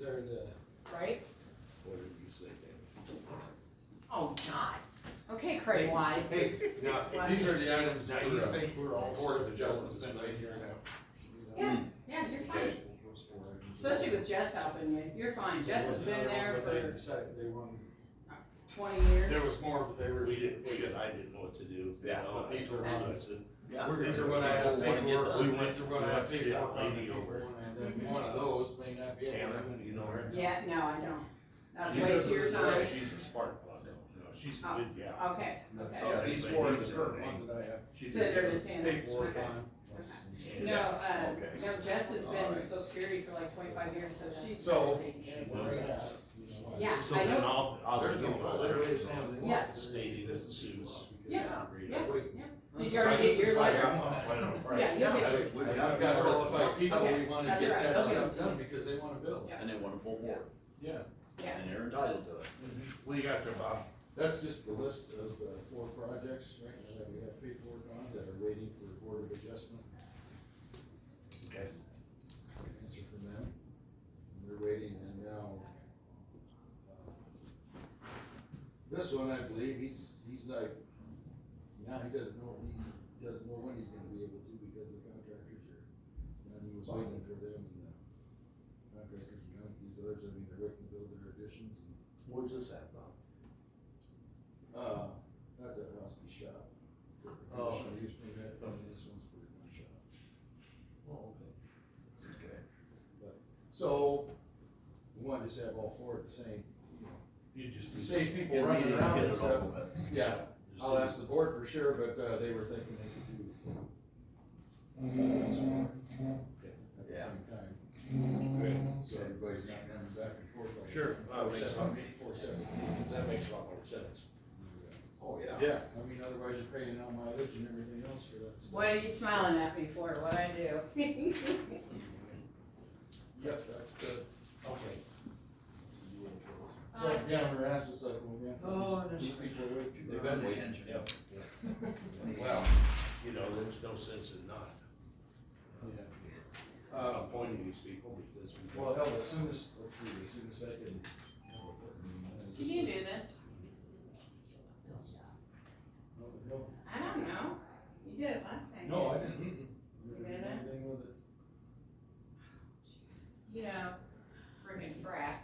are the. right? What did you say, David? Oh, God. Okay, Craig Wise. Hey, now, What? These are the items now for, you think we're all Board of set to Adjustment's go been with right this here thing? now. Yes, yeah, you're fine. Especially with Jess helping you. You're fine. Jess has been there for They wanted, 20 years. there was more, but they were. We didn't, I didn't know what to do. Yeah. No, These are I mine. said, Yeah. These are what I have Wanna get paperwork, done. these are what I have paperwork on Lady over. and then one of those may not be able to Tanner, do anything. you know her? Yeah, no, I don't. That's She's waste your time. She's a spark plug. No, she's a good gal. Okay, okay. So- Yeah, these four are the current ones that I have. Send her to Tanner. Paperwork Okay. on. And No, Okay. no, Jess has been Alright. in Social Security for like 25 years, so she's So- taken care She of knows it. that. Yeah, So I then know. I'll There's give no you a other letter ways. Yes. stating that suits. Yeah, yeah, Wait. yeah. Did you already get your letter? Yeah, you Yeah, get yours. I've got qualified people, Okay, we wanna that's get right. that Okay. stuff done because they wanna build. Yeah. And they want a full board, Yeah, Yeah. and they're entitled to it. What do you got there, Bob? that's just the list of the 4 projects right now that we have paperwork on that are waiting for Board of Adjustment. Okay. Answer from them. And we're waiting, and now, this one, I believe, he's like, now he doesn't know when he's gonna be able to because the contractors are, and he was waiting for them and the contractors are done, these others, I mean, they're waiting to build their additions and, Where's this at, Bob? that's a Husky shop. For Oh. conditional use permit, and this one's for one shop. Oh, okay. Okay. So, we want to just have all 4 at the same, you know, You just. you save people Get running me to around get and it stuff. over with. Yeah, I'll ask the board for sure, but, they were thinking they could do. At the Yeah. same time, Great. so everybody's not running back and forth. like Sure. 4/7. That makes a lot more sense. Oh, yeah. Yeah, I mean, otherwise you're paying out mileage and everything else for that stuff. What are you smiling at me for? What'd I do? Yep, that's the, Okay. so, yeah, when we're asked, it's like, well, man, Oh, these people are way too. They've been early. waiting. Yep. Well, you know, there's no sense in not Yeah. appointing these people because we. Well, hell, as soon as, let's see, as soon as I can. Can you do this? I don't know. You did it last time. No, I didn't. You Didn't do didn't? anything with it. You know, friggin' frack.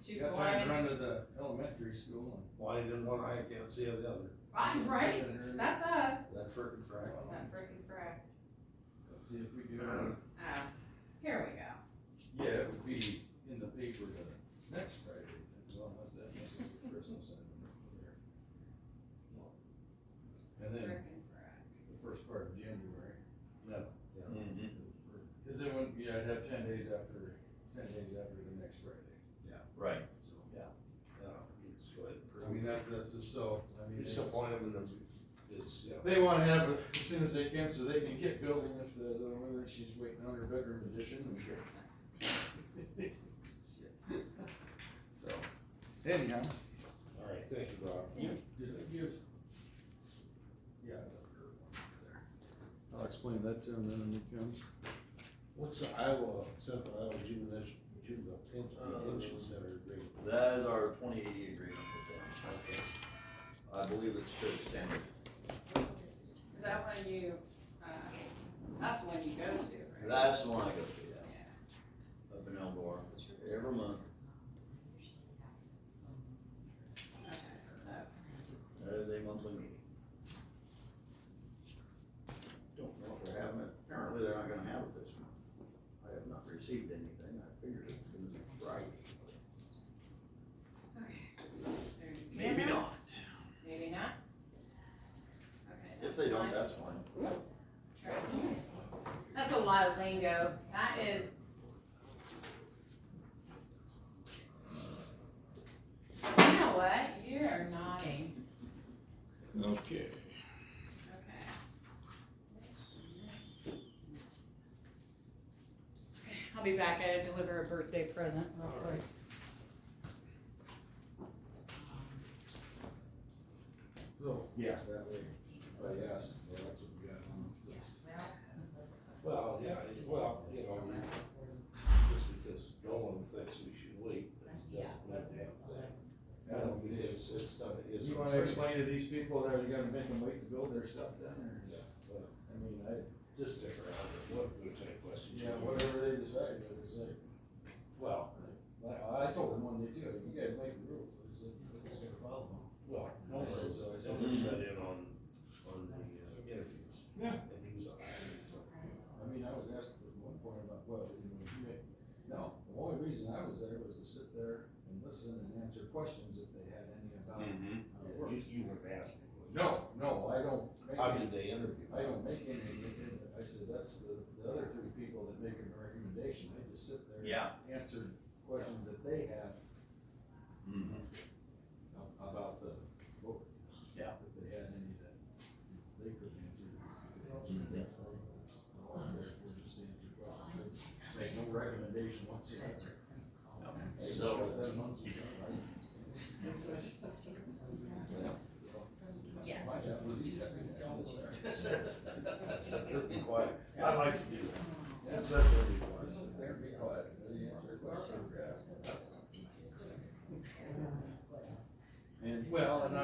Too Got time to quiet. run to the elementary school and. Why did one eye can't see the other? I'm right. That's us. That's frickin' frack. That friggin' frack. Let's see if we do. Oh, here we go. Yeah, it would be in the paper the next Friday, well, unless that messes with Christmas. I don't know. And then Friggin' frack. the first part of January. No. Mhm. Cause it wouldn't, yeah, I'd have 10 days after the next Friday, Right. so. It's good. I mean, that's just so, I mean. You still point them in the, it's, yeah. They wanna have it as soon as they can, so they can get building if whether she's waiting on her bedroom addition. I'm sure. So, anyhow. All right, thank you, Bob. Did I give? Yeah, I left her one there. I'll explain that to him then when he comes. What's the Iowa, Central Iowa Juvenile Detention Center agreement? That is our 2080 agreement with them. Okay. I believe it's still extended. Is that when you, that's the one you go to, right? That's the one I go to, yeah, Yeah. up in Eldora, every month. Okay, so, That is a monthly meeting. Don't know if they're having it, apparently they're not gonna have it this month. I have not received anything, I figured it was gonna be Friday. okay. There you go. Maybe not. Maybe not? Okay. If that's they don't, fine. that's fine. Trash. That's a lot of lingo. That is. You know what? You are nodding. Okay. Okay. I'll be back. I gotta deliver a birthday present real quick. So, yeah, that way, if I ask, well, that's what we got on the list. Well, yeah, well, you know, just because no one It's not, it's. You wanna explain to these people that you gotta make them wait to build their stuff then, or? Well, I mean, I, just stick around, what, there's any questions? yeah, whatever they decide, but it's like, Well, I told them one day too, you guys make the rules, it's, you guys gotta follow them. well, no, So I so said- we sat in on the interviews. Yeah. And he was on. I mean, I was asked at one point about, well, you know, you may, no, the only reason I was there was to sit there and listen and answer questions if they had any about how it works. You weren't asking. was you? No, I don't make How any, did they interview? I don't make any, I said, that's the other three people that make a recommendation, I just sit there. Yeah. And answer questions that they have Mm-hmm. about the book. Yeah. If they had any that they could answer. That's all I'm there for, just to answer questions. Make no recommendation whatsoever. Hey, So- discuss that amongst you, right? Yes. My job was easy. Sit there and be quiet. I like to do that. Just sit there and be quiet. Just sit there and be quiet, and you answer questions. And, well, and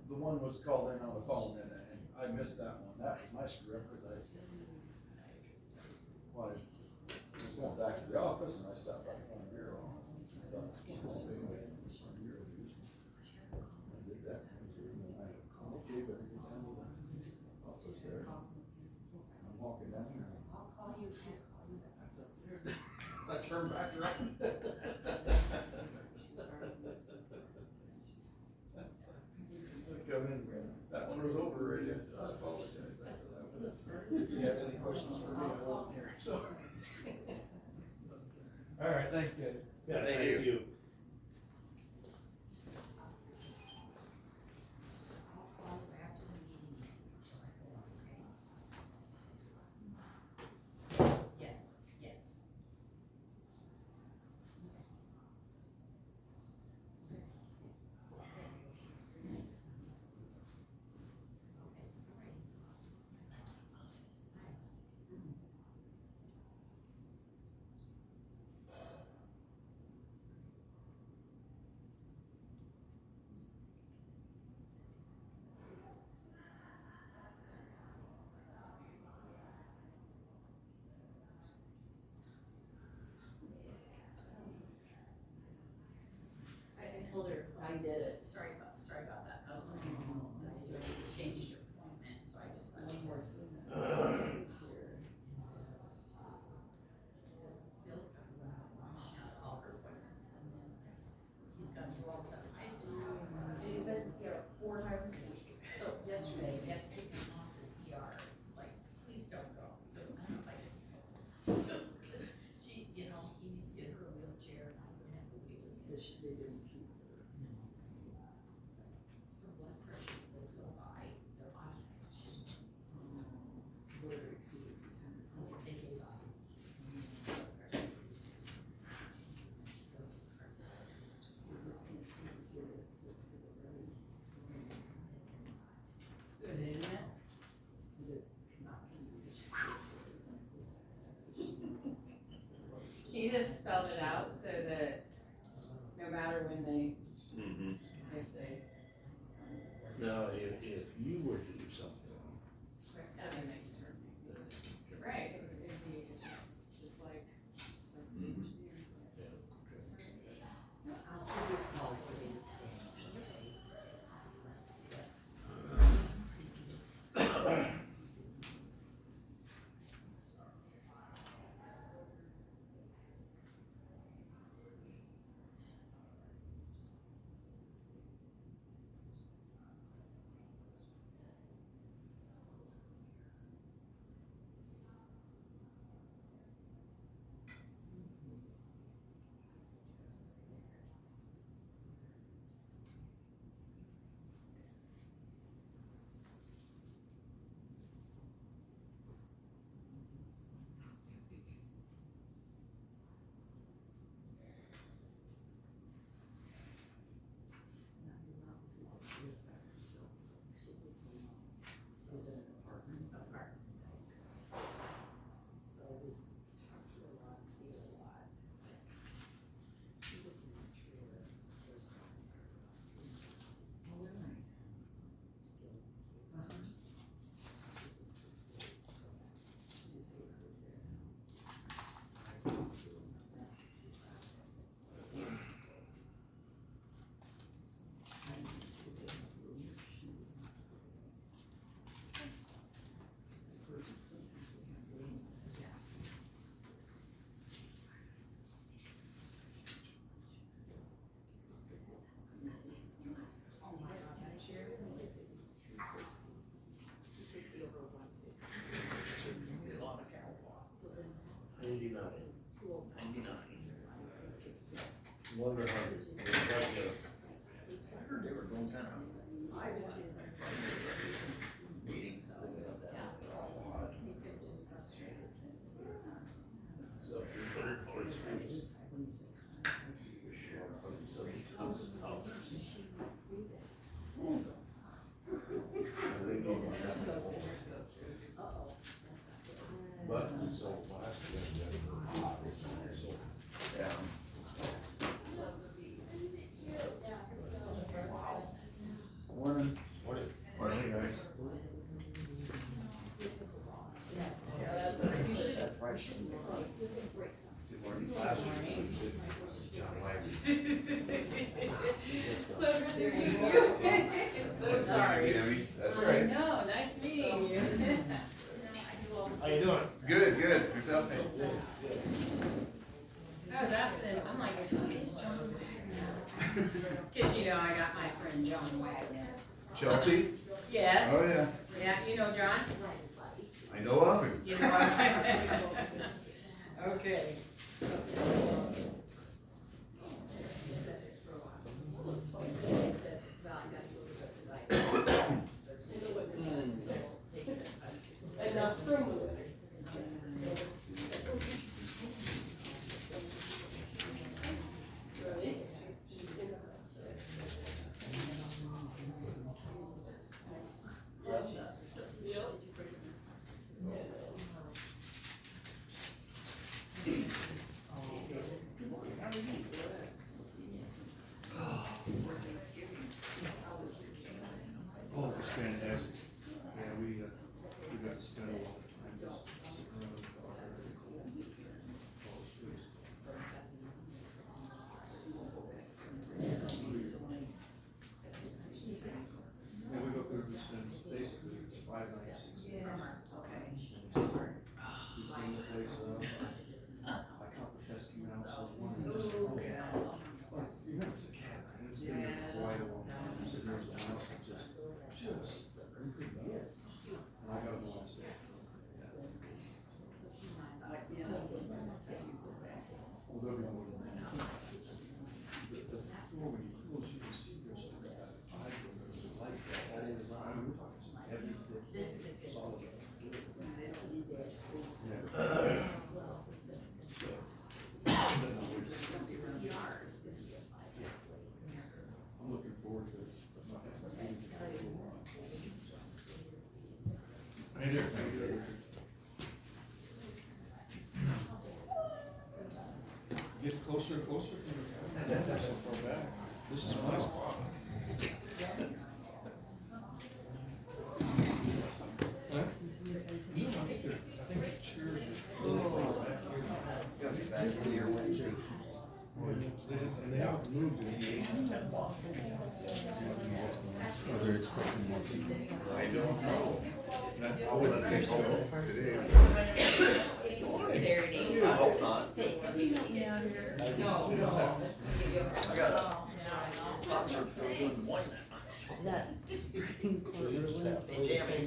the one was called in on the phone, and I missed that one, that was my screw up, cause I was going back to the office, and I stopped by the front bureau. I did that. Okay, but you tell me the office there. I'm walking down there. I'll call you. That's up there. I turned back around. I come in, that one was over already, so I apologize after that one. If you have any questions for me, I wasn't here, so. All right, thanks, guys. Yeah, Thank thank you. I'll call you after the meeting. Yes, yes. I told her I did it. Sorry about that. I was wondering, you changed your appointment, so I just thought you were. Bill's got to run out all her appointments, and then he's got to do all stuff. I didn't have. You've been here 4 times this week. So yesterday, we had to take him off the PR. It's like, please don't go, because I don't know if I can. Because she, you know, he needs to get her a wheelchair, and I'm gonna have to wait with him. They didn't keep. Her blood pressure was so high, they're on it. They gave up. Blood pressure. She goes to the cardiologist. It's good, isn't it? She just spelled it out so that no matter when they, Mm-hmm. if they, Now, if you were to do something, that they make her. Right, it'd be just like some Mhm. engineer. I'll give you a call for the 1 to 100. I heard they were going kind of high on it. Meetings. So, But we sold last year, so. Yeah. Morning. Morning. Morning, guys. Good morning. Last year, John Wagner. So good to meet you. So sorry. That's I know, nice meeting you. How you doing? Good, good. Yourself, Nate? I was asking, I'm like, who is John Wagner? Cause you know, I got my friend John Wagner. Chelsea? Yes. Oh, yeah. Yeah, you know John? I know of him. You know what? Okay. And not from Oh, it's fantastic. Yeah, we got to spend a lot of time just sitting around and talking. Yeah, we go through and spend, basically, it's 5 nights, 6 days. We clean the place up. I caught the pesky mouse, so one of them just, you know, it's a cat, and it's been there for quite a long time. Sitting there with the house, and just, and I got him last day. Well, there'll be more than that. The floor, when you close, you can see there's like that eye, there's a light all around. We're talking some heavy, thick, solid. Yeah. I'm looking forward to it. Hey there, how you doing? Get closer and closer to the camera. So far back. This is my spot. Huh? No, I think the chairs are a little back here. Gotta be back to your Wednesday. And they haven't moved in years. Are they expecting more people? I don't know. I wouldn't think so today. There it is. I hope not. I got a concert for doing one that night. Hey, Tammy,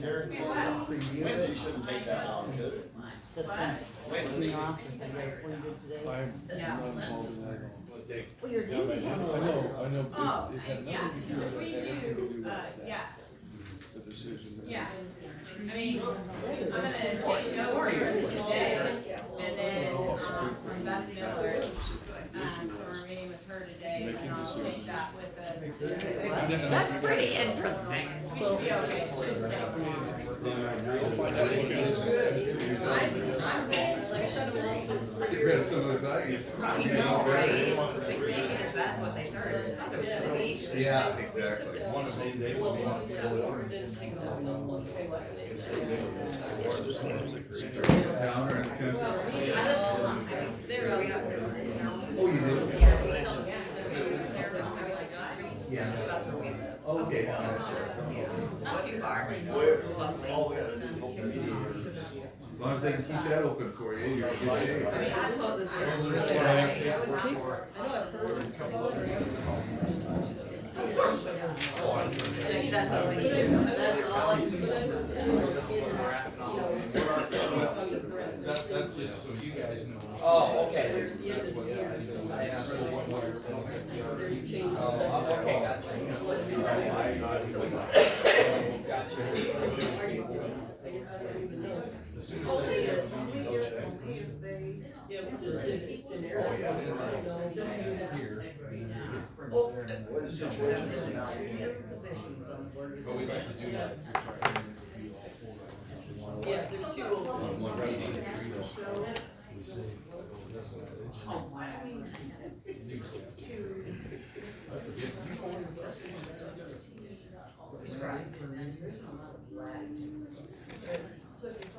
Wednesday shouldn't take that long, should it? Wednesday. I'm not involved in that. Well, you're doing I something. know, Oh, it had yeah, nothing to do because if with we that. It had nothing to do, do with yeah, the decision. yeah. I mean, I'm gonna take notes from today, and then, from Beth Miller, from our meeting with her today, and I'll take that with us to. That's pretty interesting. We should be okay, it shouldn't take long. I'll find out what it is and send it to you. I'm saying, it's like, shut them off. Get rid of some of those ice. Right, no, right? They make it as fast what they heard. Yeah, exactly. One of them. Downer in the country. Oh, you do? Yeah. That's where we live. Okay. Not too far. All we gotta do is hope the meeting. As long as they can keep that open for you, you're in good shape. I mean, I suppose it's really bad shape. I would work for it. That's all we do. That's all you do. That's just so you guys know. Oh, okay. That's what. change. Okay, gotcha. As soon as they have a double check. Yeah, we just did generic. Oh, yeah. You know, don't do that. Here, and then it gets printed there, and then What is the situation now? but we'd like to do that. That's right, and interview all four of them. One Yeah, there's two of them. one meeting, we say, oh, that's not it. Oh, wow. I forget.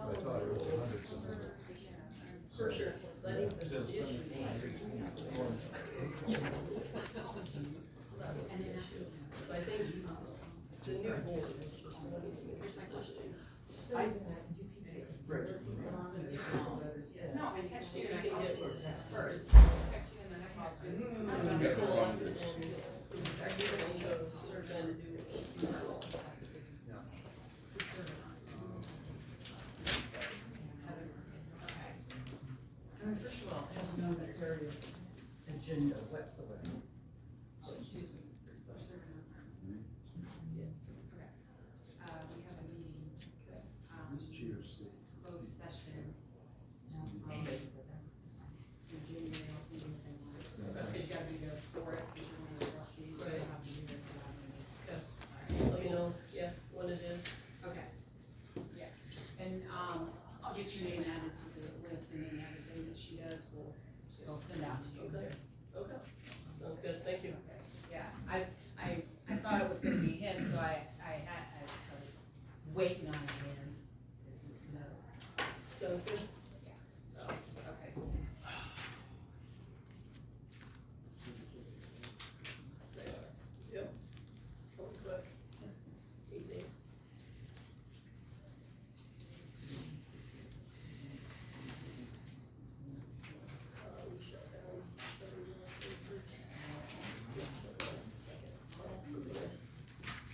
I thought it was 100 somewhere. For sure. I think that's Instead of the spending issue. 400. So I think the new board is just wanting to make decisions. No, I text you and I You can called get you text first. first. Text you and then I called you. You go on and everyone chose certain renewal. I mean, first of all, I have no nefarious agenda whatsoever. We have a meeting, Cheers. closed session in January, I'll see you in March. Because you gotta be there for it, because you're one of the trustees, so you have to be there for that meeting. Let me know, yeah, what it is. Okay, yeah, and, I'll get your name added to the list and then everything that she does, it'll send out to you. Okay. Okay, sounds good, thank you. Okay, yeah, I thought it was gonna be him, so I was waiting on him, this is snow, Sounds good. yeah, so, okay, cool. Yep. It's going quick. 8 days. We shut down.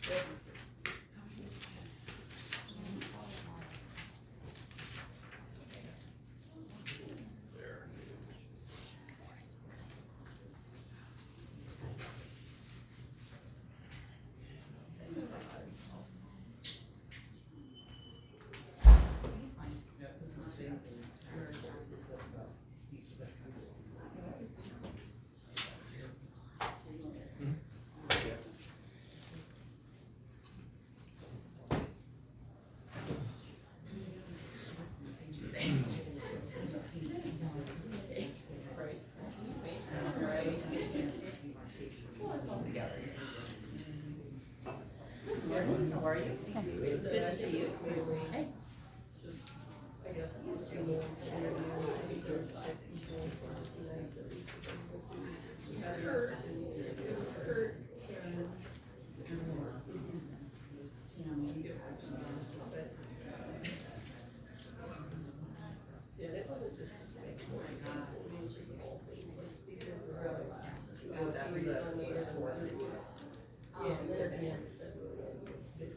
Yep. How are you? It's Good to see you. Hey. Just, I guess, just do more interview. I think there's 5 people, so just be nice to at least get them to see. We had Kurt, Kurt, Karen. Yeah, it wasn't just a specific one, it was just all things, like, these guys were really last. Oh, that was Series the on the other board. side. Yeah, and then at the end, said, big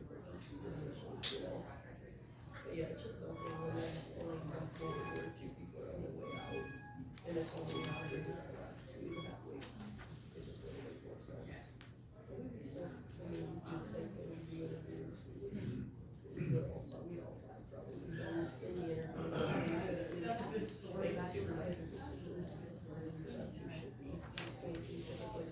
decisions, you know. But yeah, it's just something when there's only one forward where 2 people are on their way out, and it's only now they're just about 2.5 weeks. It just really makes more sense. But we can still, I mean, we do the same thing, we do interviews, we will, but we don't have probably done any interviews. That's a good story. Supervisor decisions, that's who should be between people, but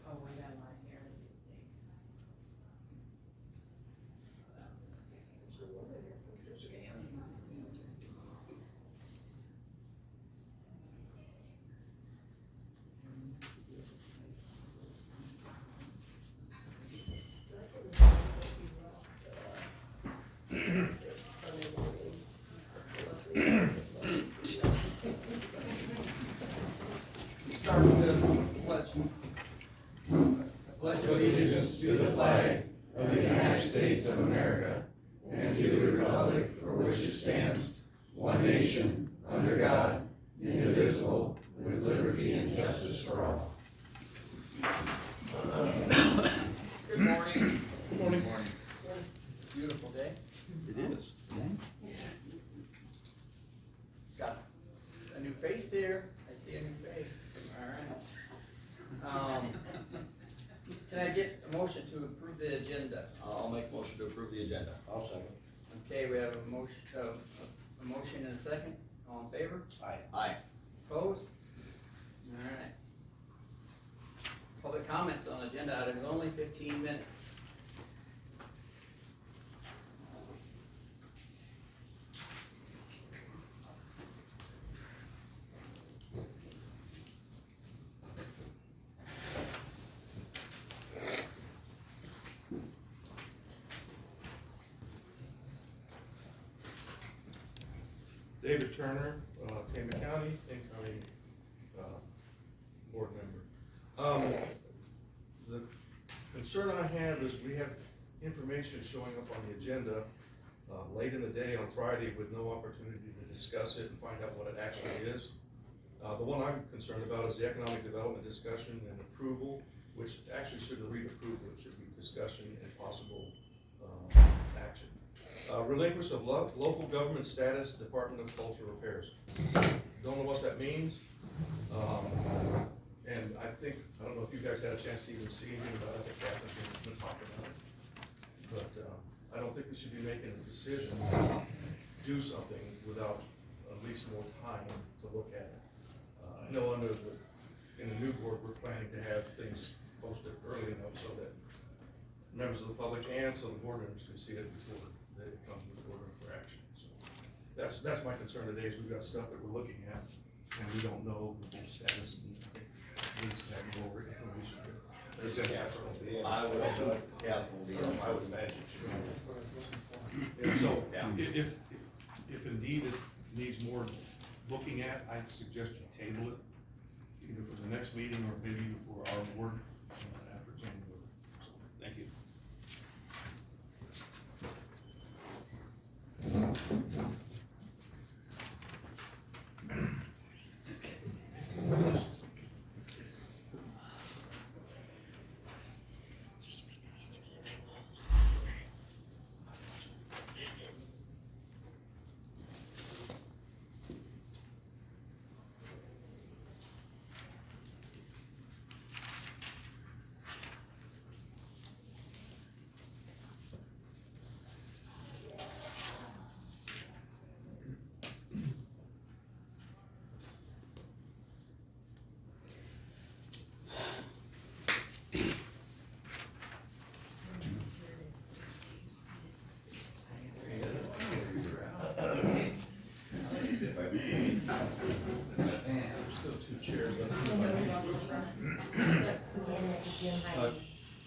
Oh, we got a lot here. Sunday morning. Luckily, Start with the pledge. Pledge allegiance to the flag of the United States of America and to the republic for which it stands, one nation, under God, indivisible, with liberty and justice for all. Good morning. Can I get a motion to approve the agenda? I'll make a motion to approve the agenda. I'll second. Okay, we have a motion, a motion and a second, all in favor? Aye. Opposed? Alright. Public comments on agenda items, only 15 minutes. David Turner, Tama County, incoming, board member. The concern I have is we have information showing up on the agenda, late in the day on Friday with no opportunity to discuss it and find out what it actually is. The one I'm concerned about is the economic development discussion and approval, which actually shouldn't read approval, it should be discussion and possible, action. Relinquish of local government status, Department of Cultural Affairs. Don't know what that means. And I don't know if you guys had a chance to even see anything about it, Catherine's been talking about it. But, I don't think we should be making a decision to do something without at least more time to look at it. I know in the new board, we're planning to have things posted early enough so that members of the public and so the board members can see it before it comes before them for action. So that's my concern today is we've got stuff that we're looking at and we don't know the full status. And I think it needs to have more information. There's a I would, I would imagine. And so, Yeah. if indeed it needs more looking at, I suggest you table it, either for the next meeting or maybe even for our board after January. So, thank you.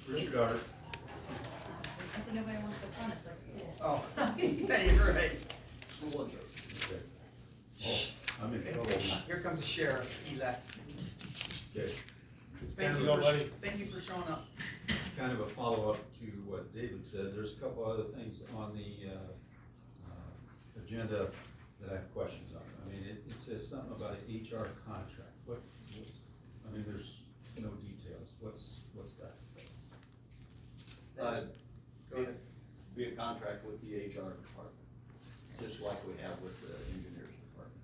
Where's your daughter? I said nobody wants to fun, it's like school. Oh, yeah, you're right. school and church. Okay. Oh, I'm in trouble. Here comes the sheriff, he left. Okay. Thank you for showing up. Kind of a follow-up to what David said, there's a couple other things on the, agenda that I have questions on. I mean, it says something about an HR contract, I mean, there's no details, what's that? Go ahead. Be a contract with the HR department, just like we have with the engineers department.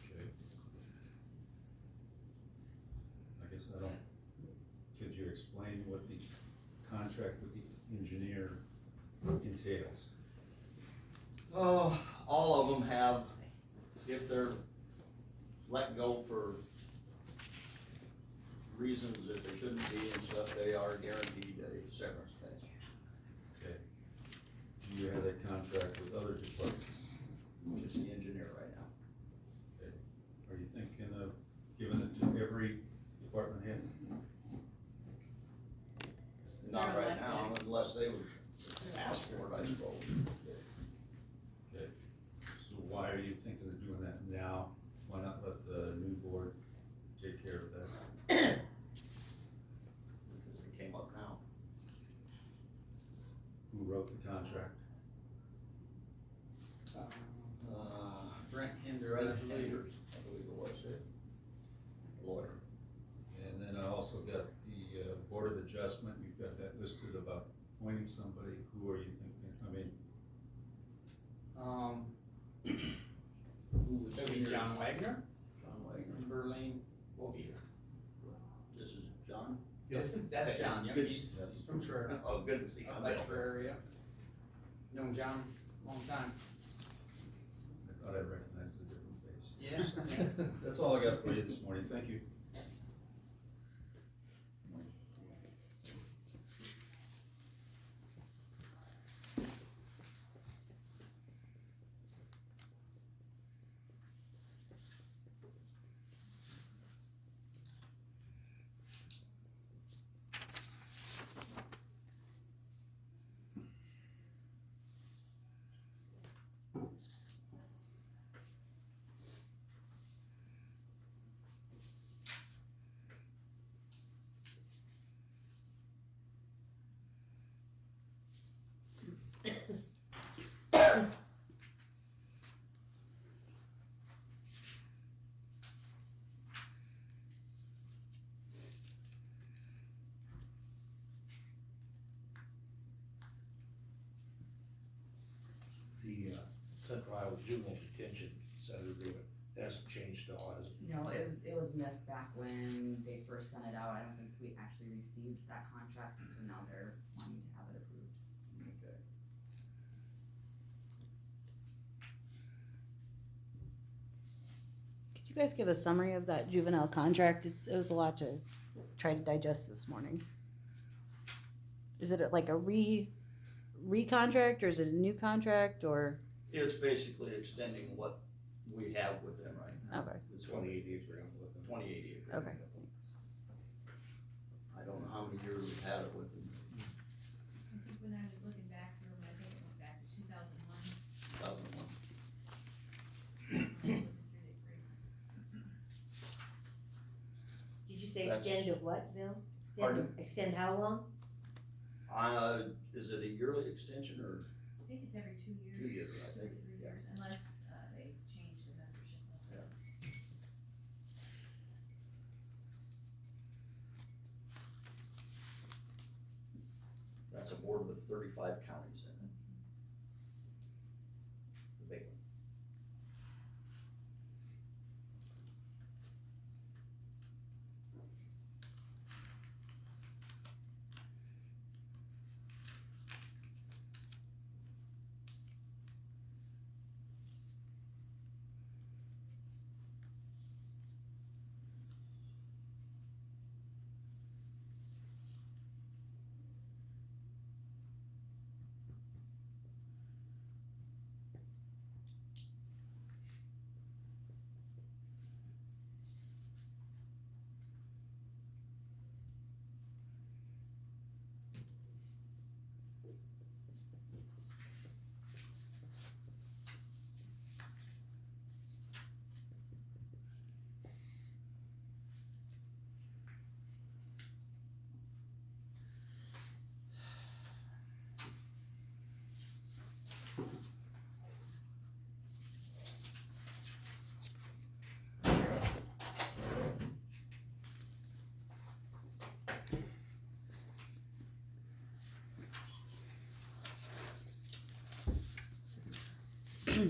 Okay. I guess I don't, could you explain what the contract with the engineer entails? Oh, all of them have, if they're let go for reasons that they shouldn't be and stuff, they are guaranteed a severance pay. Okay. Do you have that contract with other departments? Just the engineer right now. Okay. Are you thinking of giving it to every department head? Not right now, unless they would ask for it, I suppose. Okay. So why are you thinking of doing that now? Why not let the new board take care of that? Because it came up now. Who wrote the contract? Brent Hinder, Right, I I believe. believe it was it. Lawyer. And then I also got the Board of Adjustment, you've got that listed about appointing somebody, who are you thinking, I mean, Who was Maybe senior? John Wagner, John Wagner. and Berlin will be here. This is John? That's John, yeah, Good. he's from Schroeder. Oh, good to see you. Up by Schroeder, yeah. Known John a long time. I thought I recognized a different face. Yeah. That's all I got for you this morning, thank you. The Central Iowa Juvenile Detention Center agreement hasn't changed at all, has it? No, it was missed back when they first sent it out. I don't think we actually received that contract, so now they're wanting to have it approved. Okay. Could you guys give a summary of that juvenile contract? It was a lot to try to digest this morning. Is it like a re-contract, or is it a new contract, or? It's basically extending what we have with them right now. Okay, The 2080 agreement with them. 2080 agreement. okay. I don't know how many years we've had it with them. I think when I was looking back through, I think it went back to 2001. 2001. Did you say That's- extend to what, Bill? Pardon? Extend how long? Is it a yearly extension or I think it's every 2 years. 2 years, I 2 or think, 3 yeah. years, unless, they change the membership level. That's a board with 35 counties in it. The big one.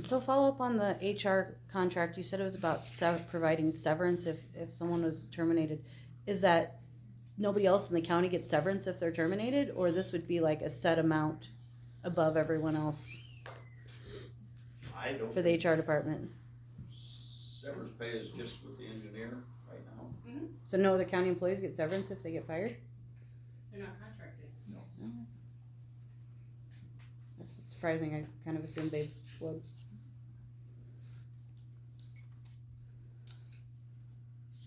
So follow up on the HR contract, you said it was about providing severance if someone was terminated. Is that nobody else in the county gets severance if they're terminated, or this would be like a set amount above everyone else I don't. for the HR department? Severance pay is just with the engineer right now. So no other county employees get severance if they get fired? They're not contracted. That's surprising, I kind of assumed they would.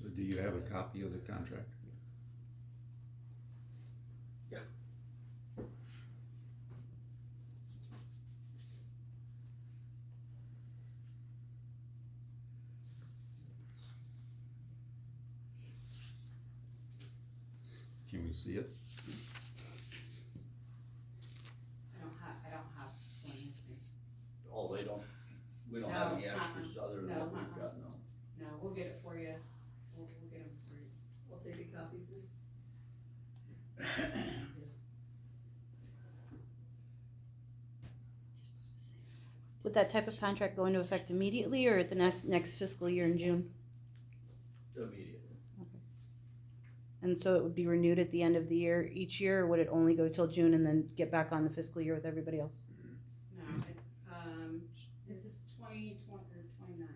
So do you have a copy of the contract? Yeah. Can we see it? I don't have one with me. Oh, we don't have any No, extras other than what we've got now. No, we'll get it for you. We'll get them for you. I'll take a copy, please. Would that type of contract go into effect immediately or at the next fiscal year in June? Immediately. And and so it would be renewed at the end of the year each year, or would it only go till June and then get back on the fiscal year with everybody else? No, it's 2020 or 29.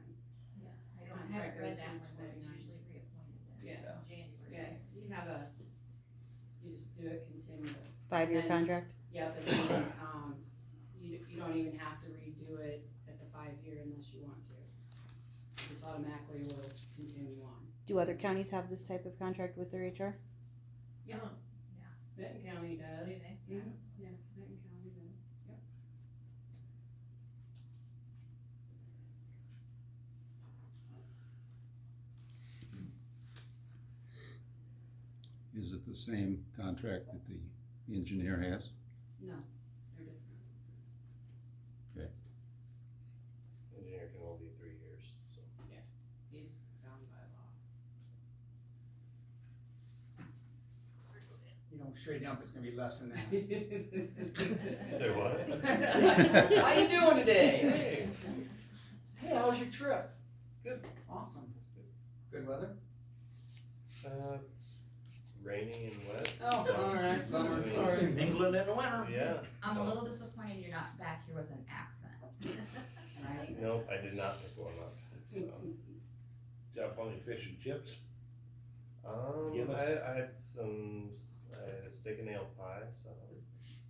Yeah, I Contract haven't read goes that through one, but it's 29. usually reappointed then Yeah. in January. Yeah, you just do it continuous. 5-year And- contract? Yeah, but then, you don't even have to redo it at the 5-year unless you want to. It just automatically will continue on. Do other counties have this type of contract with their HR? Yeah. Benton County does. Do they? Mhm. Yeah, Benton County does, yep. Is it the same contract that the engineer has? No, they're different. Engineer can only be 3 years, so. He's bound by law. You don't straighten up, it's gonna be less than that. Say what? How you doing today? Hey. Hey, how was your trip? Good. Awesome. Good weather? Rainy and wet. Oh, alright, bummer, Yeah. sorry. England in the winter. Yeah. I'm so- a little disappointed you're not back here with an accent, right? Nope, I did not pick one up, so. Got plenty of fish and chips. I had some, I had a steak and ale pie, so.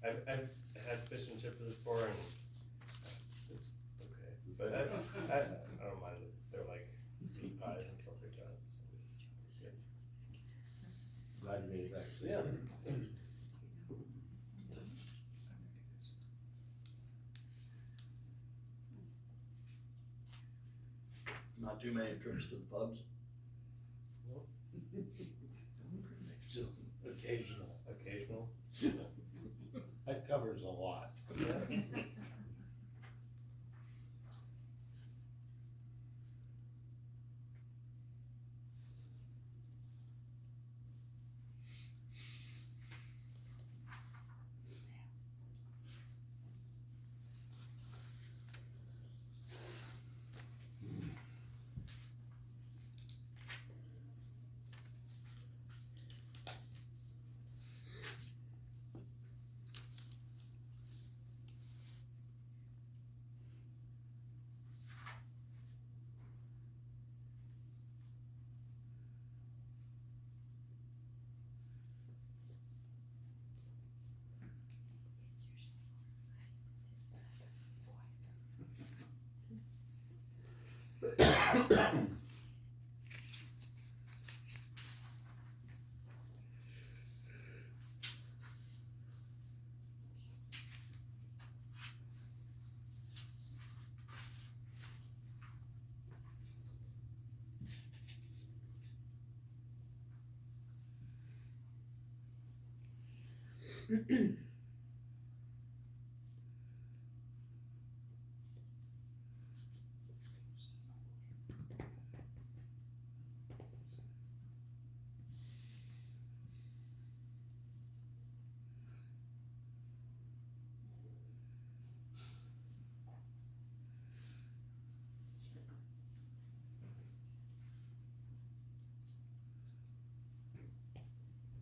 I've had fish and chips before and it's okay, but I don't mind it, they're like sweet pies and stuff like that, so. Glad you made it back. Yeah. Not too many trips to the pubs. Just occasional. Occasional. That covers a lot. Yeah.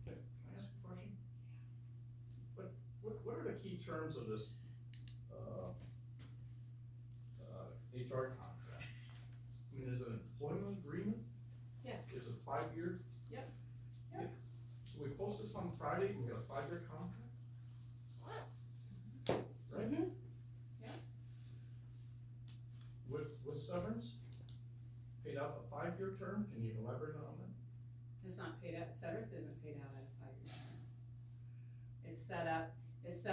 Can I ask a question? What are the key terms of this, HR contract? I mean, is it an employment agreement? Yeah. Is it 5-year? Yep. So we post this on Friday, and we got a 5-year contract? Right? Mhm. Yeah. With severance? Paid out a 5-year term, can you elaborate on that? It's not paid out, severance isn't paid out at a 5-year term. It's set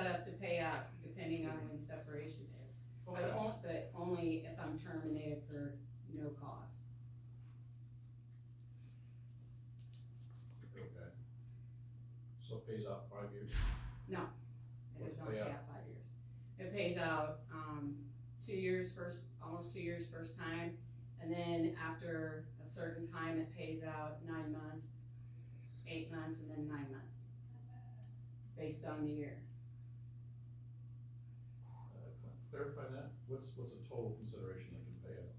up to pay out depending on when separation is. But only if I'm terminated for no cause. Okay. So it pays out 5 years? No, it What's does not the pay payout? out 5 years. It pays out, 2 years first, almost 2 years first time, and then after a certain time, it pays out 9 months, 8 months, and then 9 months. Based on the year. Can I clarify that? What's a total consideration they can pay out?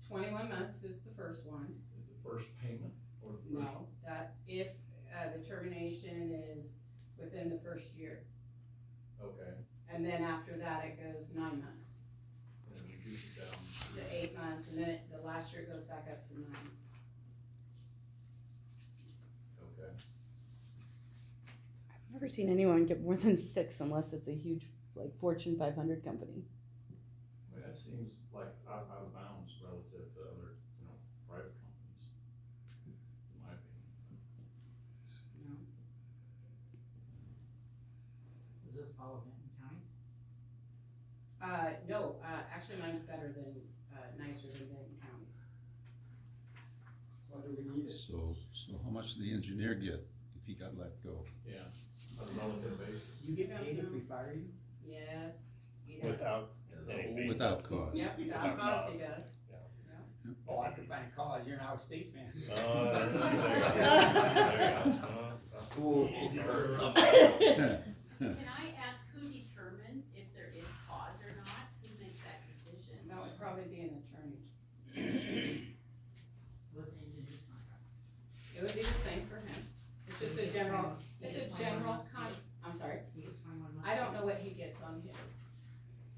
21 months is the first one. Is the first payment? Or No, that if, the termination is within the first year, Okay, and then after that, it goes 9 months and then reduce it down. to 8 months, and then the last year goes back up to 9. Okay. I've never seen anyone get more than 6 unless it's a huge, like, Fortune 500 company. I mean, that seems like out of bounds relative to other, private companies, in my opinion. No. Does this follow Benton counties? No, actually mine's better than, nicer than Benton counties. Why do we need it? So how much did the engineer get if he got let go? Yeah, on a relative basis. You get paid if we fire you? Yes, he does. Without any basis. Without cause. Yep, without Without cause he cause. does. Oh, I could find a cause, you're an out-of-state man. Oh, there you go. Cool. Can I ask who determines if there is cause or not? Who makes that decision? That would probably be an attorney. What's the engineer's contract? It would be the same for him. It's just a general, it's a general I'm sorry, He gets 21 months. I don't know what he gets on his.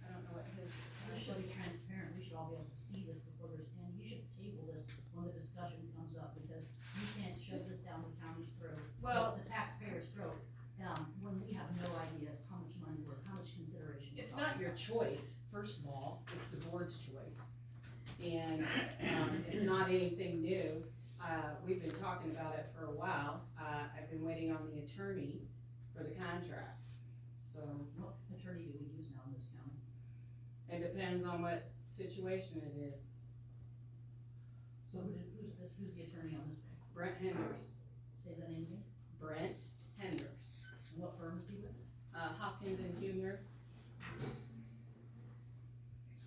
I don't know what his We is. should be transparent, we should all be able to see this before there's, and you should table this when the discussion comes up, because you can't shove this down the county's throat. Well- The taxpayer's throat, when we have no idea how much money or how much consideration. we're It's not talking your about. choice, first of all, it's the board's choice. And, it's not anything new. We've been talking about it for a while. I've been waiting on the attorney for the contract. So, What attorney do we use now in this county? it depends on what situation it is. So who's the attorney on this one? Brent Henders, Say that name again, Brent Henders, and what firm is he with? Hopkins and Humor. So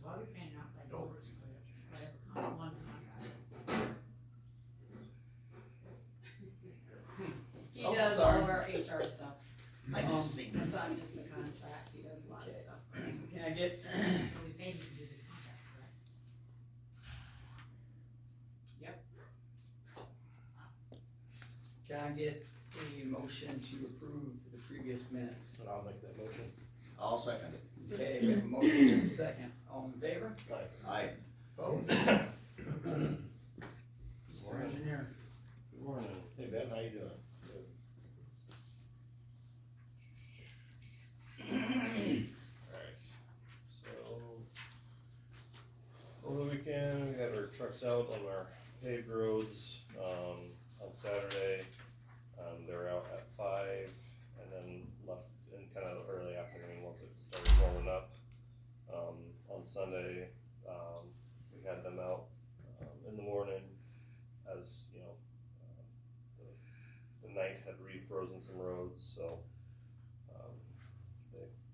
while you're paying outside No. sources, whatever, one contract. He Oh, does all sorry. of our HR stuff. I just seen. It's not just the contract, he does a lot of Okay. stuff. Can I get, So we paid him to do this contract, correct? can I get a motion to approve the previous minutes? And I'll make that motion. I'll second it. Okay, we have a motion and a second, all in favor? Aye. Opposed? Mr. Engineer. Good morning. Hey Ben, how you doing? Alright, so over the weekend, we had our trucks out on our paved roads, on Saturday. They were out at 5 and then left in kind of the early afternoon once it started warming up. On Sunday, we had them out, in the morning as, the night had refrozen some roads, so,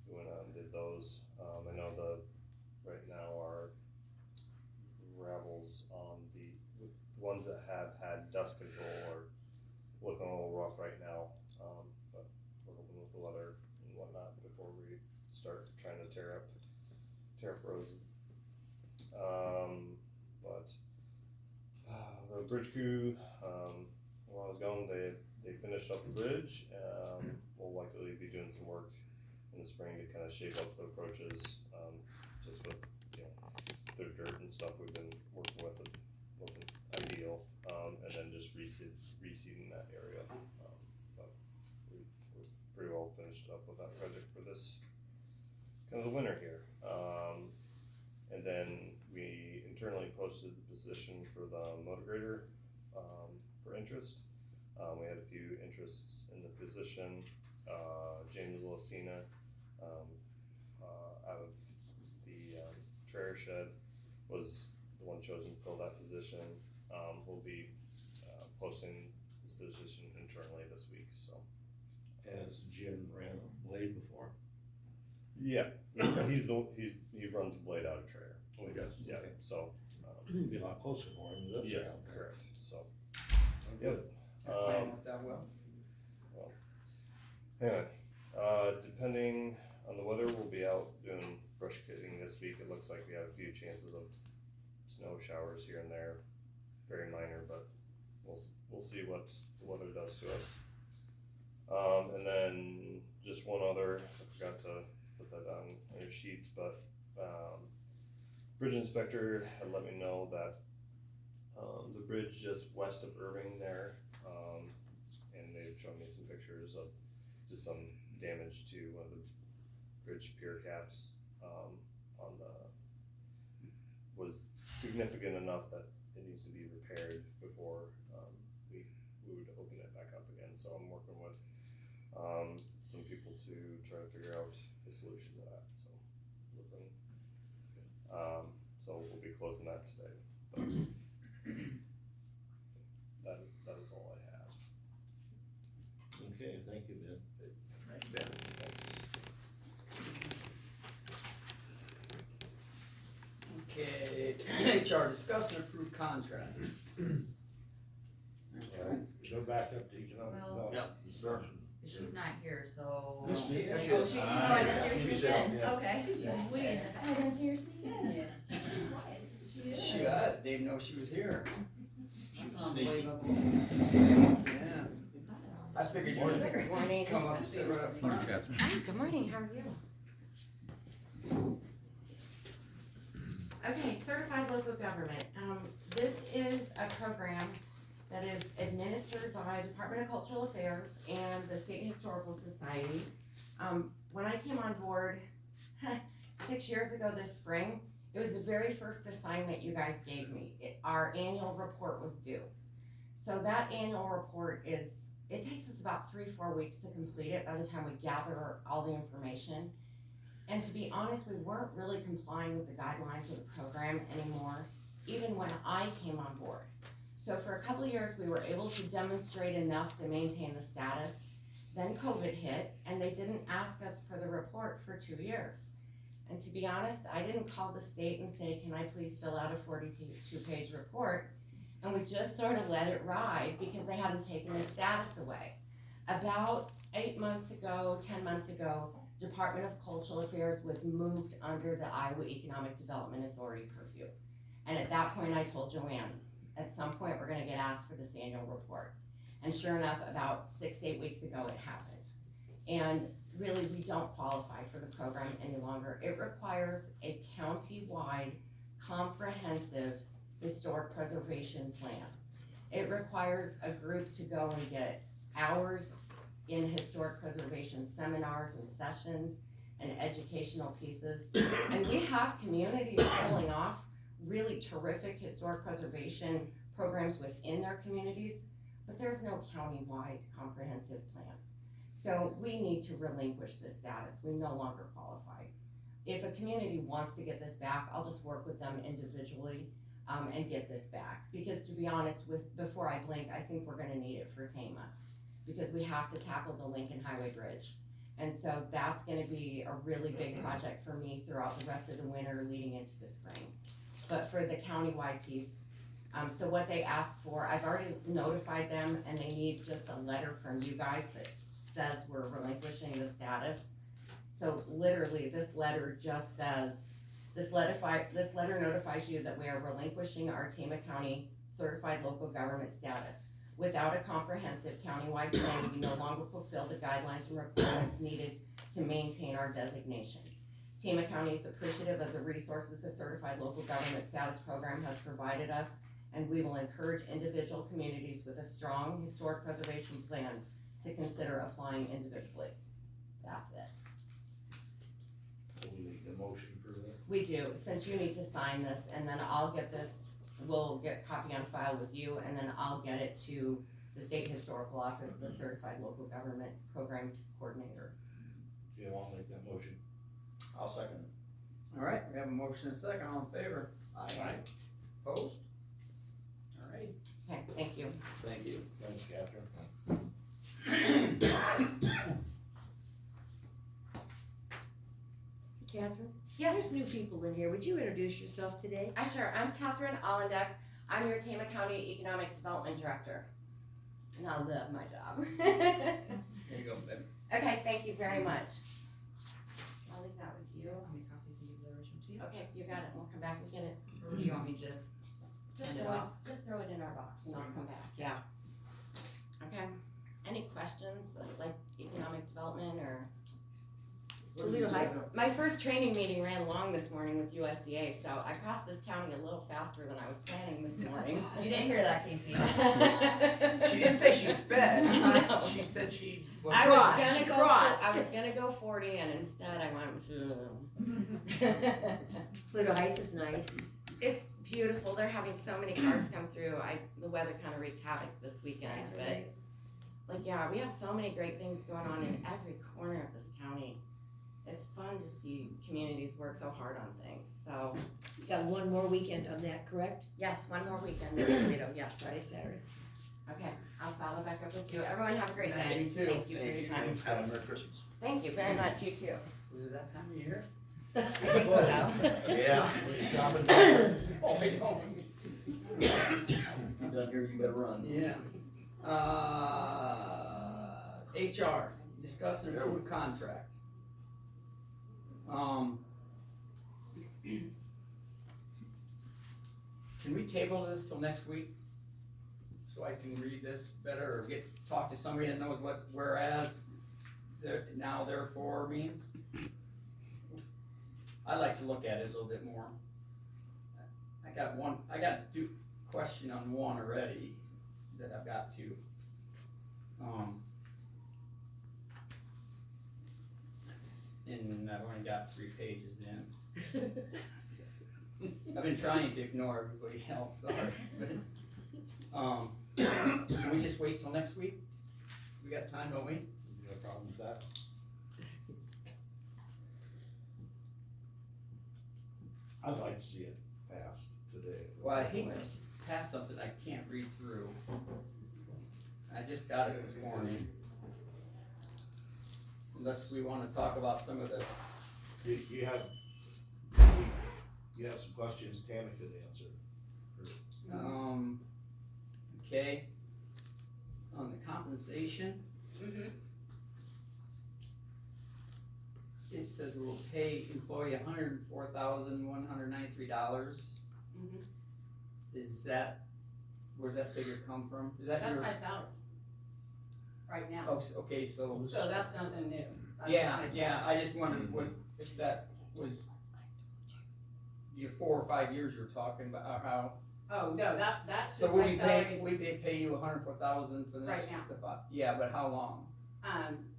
they went out and did those. I know right now our gravels on the ones that have had dust control are looking a little rough right now, but we're hoping with the weather and whatnot before we start trying to tear up roads. But the bridge crew, while I was gone, they finished up the bridge. We'll likely be doing some work in the spring to kind of shape up the approaches, just with, the dirt and stuff we've been working with, it wasn't ideal, and then just reseeding that area. But we're pretty well finished up with that project for this kind of the winter here. And then we internally posted the position for the motor grader, for interest. We had a few interests in the position. James Willisina, out of the Trayer Shed, was the one chosen to fill that position. We'll be posting this position internally this week, so. Has Jim ran a blade before? Yeah, he runs the blade out of Trayer. Oh, he does? Yeah, Okay. so. It'd be a lot closer for him to this. Yes, correct, so. Yep. That plan worked out well. Anyway, depending on the weather, we'll be out doing brush cutting this week. It looks like we have a few chances of snow showers here and there, very minor, but we'll see what it does to us. And then just one other, I forgot to put that on your sheets, but, bridge inspector had let me know that, the bridge just west of Irving there, and they've shown me some pictures of just some damage to one of the bridge pier caps, on the, was significant enough that it needs to be repaired before, we would open it back up again, so I'm working with, some people to try to figure out a solution to that, so. So we'll be closing that today, but that is all I have. Okay, thank you, Ben. Thank you, Ben. Okay, HR, discuss and approve contract. Alright, go back up to economic Well- development. Construction. She's not here, so. Yes, she is. Oh, she- Ah, oh, I didn't see her she's speak out, in. yeah. Okay. I didn't see her speak in. She got, didn't know she was here. That's unbelievable. Yeah. I figured you would Good morning. come up and sit right up front. Hi, good morning, how are you? Okay, certified local government. This is a program that is administered by Department of Cultural Affairs and the State Historical Society. When I came on board 6 years ago this spring, it was the very first assignment you guys gave me. Our annual report was due. So that annual report it takes us about 3-4 weeks to complete it by the time we gather all the information. And to be honest, we weren't really complying with the guidelines of the program anymore, even when I came on board. So for a couple of years, we were able to demonstrate enough to maintain the status. Then COVID hit, and they didn't ask us for the report for 2 years. And to be honest, I didn't call the state and say, can I please fill out a 42-page report? And we just sort of let it ride because they hadn't taken the status away. About 8 months ago, 10 months ago, Department of Cultural Affairs was moved under the Iowa Economic Development Authority purview. And at that point, I told Joanne, at some point, we're gonna get asked for this annual report. And sure enough, about 6-8 weeks ago, it happened. And really, we don't qualify for the program any longer. It requires a county-wide, comprehensive historic preservation plan. It requires a group to go and get hours in historic preservation seminars and sessions and educational pieces. And we have communities pulling off really terrific historic preservation programs within their communities, but there's no county-wide comprehensive plan. So we need to relinquish this status. We no longer qualify. If a community wants to get this back, I'll just work with them individually and get this back. Because to be honest, before I blink, I think we're gonna need it for TAMA, because we have to tackle the Lincoln Highway Bridge. And so that's gonna be a really big project for me throughout the rest of the winter leading into the spring. But for the countywide piece, so what they asked for, I've already notified them, and they need just a letter from you guys that says we're relinquishing the status. So literally, this letter just says, this letter notifies you that we are relinquishing our Tama County certified local government status. Without a comprehensive countywide plan, we no longer fulfill the guidelines and requirements needed to maintain our designation. Tama County is appreciative of the resources the certified local government status program has provided us, and we will encourage individual communities with a strong historic preservation plan to consider applying individually. That's it. So we need a motion for that? We do, since you need to sign this, and then I'll get this, we'll get a copy on file with you, and then I'll get it to the State Historical Office, the Certified Local Government Program Coordinator. Yeah, I'll make that motion. I'll second it. All right, we have a motion and a second, all in favor? Aye. Opposed? All right. Okay, thank you. Thank you. Thanks, Catherine. Catherine? There's Yes, new people in here. Would you introduce yourself today? sure. I'm Catherine Allendek. I'm your Tama County Economic Development Director. And I love my job. Here you go, baby. Okay, thank you very much. I'll leave that with you. How many copies can you give the original to you? Okay, you got it. We'll come back and get it. Or do you want me to just Just send it throw off? just throw it in our box and I'll come back, yeah. Okay, any questions, like economic development or? Toledo High. My first training meeting ran long this morning with USDA, so I crossed this county a little faster than I was planning this morning. You didn't hear that, Casey. She didn't say she sped, No. she said she was I crossed. was gonna go 40 and instead I went. Toledo Heights is nice. It's beautiful, they're having so many cars come through, the weather kinda wreaked havoc this weekend, but, like, yeah, we have so many great things going on in every corner of this county. It's fun to see communities work so hard on things, so. You got one more weekend on that, correct? Yes, one more weekend in Toledo, yes. Friday, Saturday. Okay, I'll follow back up with you. Everyone have a great day. You too. Thank you for your time. Have a Merry Christmas. Thank you very much, you too. Was it that time of year? I think so. Yeah. Oh, I know. You done here, you better run. Yeah. HR, discuss and approve contract. Can we table this till next week? So I can read this better or talk to somebody that knows what whereas, now therefore means? I'd like to look at it a little bit more. I got question on one already that I've got to. And I've only got 3 pages in. I've been trying to ignore everybody else, sorry, but, can we just wait till next week? We got time, don't we? No problem with that. I'd like to see it passed today. Well, I hate to pass something I can't read through. I just got it this morning. Unless we wanna talk about some of the, You have some questions Tammy could answer. okay. On the compensation, it says we'll pay employee $104,193. Is that, where's that figure come from? Is that That's your? my salary. Right now. Oh, okay, so. So that's nothing new. That's Yeah, just my yeah, salary. I just wondered if that was your 4 or 5 years you're talking about, or how. Oh, no, that's So just would my we salary. pay you $104,000 for the Right next? now. Yeah, but how long?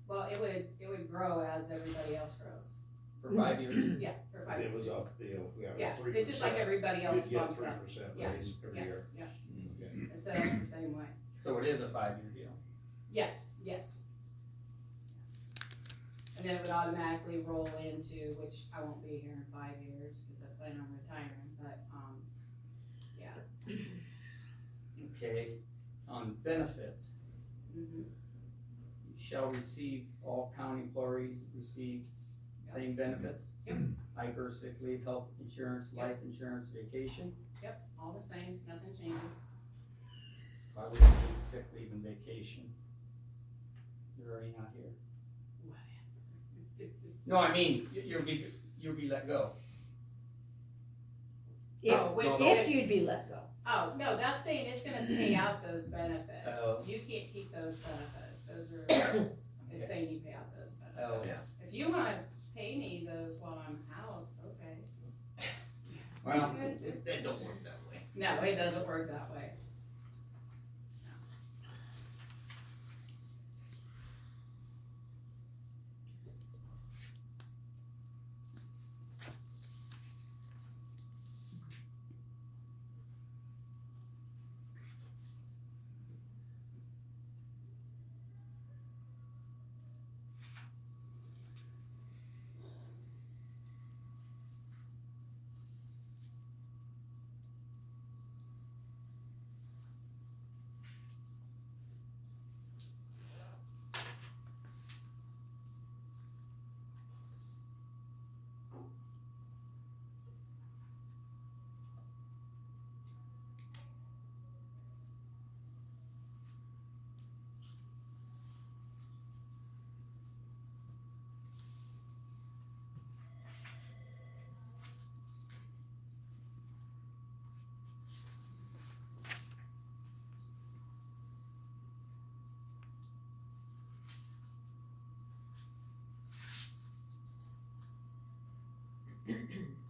Well, it would grow as everybody else grows. For 5 years? Yeah, for 5 It years. was up, Yeah, 3%. it's just like everybody else You'd get bumps up. 3% Yeah, raise every yeah, year. yeah. Okay. It's set up the same way. So it is a 5-year deal? Yes, yes. And then it would automatically roll into, which I won't be here in 5 years, cause I plan on retiring, but, yeah. Okay, on benefits, you shall receive, all county employees receive same benefits? Yep. Hyper, sick leave, health insurance, life insurance, vacation? Yep, all the same, nothing changes. Why would you need sick leave and vacation? You're already not here. No, I mean, you'll be let go. If, Oh, wait, if you'd be let go. Oh, no, that's saying it's gonna pay out those benefits. Oh. You can't keep those benefits, those are, it's saying you pay out those benefits. Oh, Yeah. If you wanna pay me those while I'm out, okay. well, That don't work that way. No, it doesn't work that way.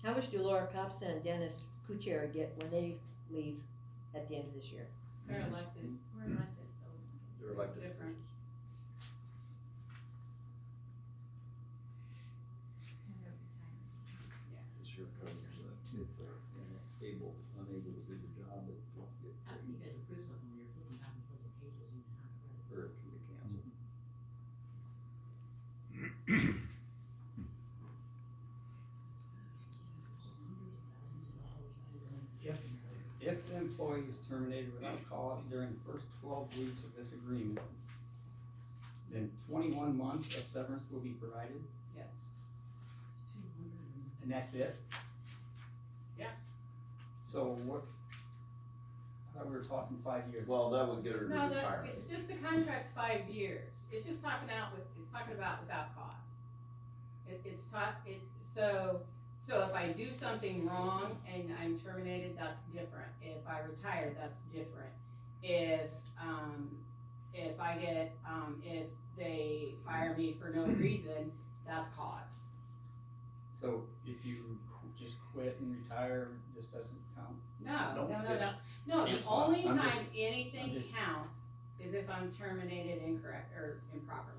How much do Laura Copsa and Dennis Kuchera get when they leave at the end of this year? They're elected. We're elected, so They're it's elected. different. This here covers that if they're unable to do the job, it won't get, How can you guys approve something when you're flipping back and forth the pages and you're not ready? or it can be canceled. If the employee is terminated without cause during the first 12 weeks of this agreement, then 21 months of severance will be provided, Yes. and that's it? Yeah. So what, I thought we were talking 5 years. Well, that would get her to No, retirement. it's just the contract's 5 years. It's just talking about without cause. So if I do something wrong and I'm terminated, that's different. If I retire, that's different. If I get, if they fire me for no reason, that's cause. So if you just quit and retire, this doesn't count? No, it's- the it's only I'm time just- anything I'm just- counts is if I'm terminated incorrect or improperly.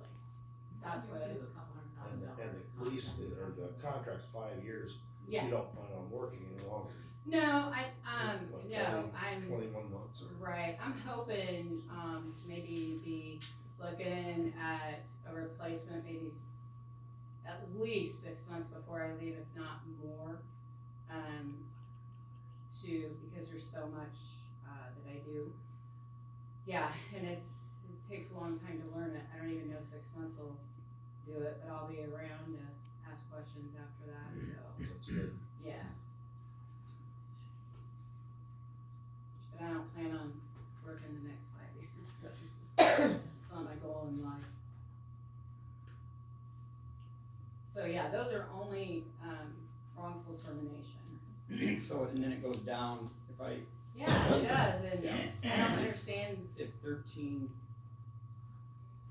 That's what, Give a couple $100,000. And the lease, or the contract's 5 years, but yeah. you don't plan on working any longer. No, Like I'm, 21 months or. right, I'm hoping, to maybe be looking at a replacement, maybe at least 6 months before I leave, if not more. Because there's so much, that I do. Yeah, and it takes a long time to learn it. I don't even know 6 months will do it, but I'll be around to ask questions after that, so, That's good. yeah. But I don't plan on working the next 5 years. It's not my goal in life. So, yeah, those are only, wrongful termination. So, and then it goes down, if I, Yeah, it does, and I don't understand, if 13,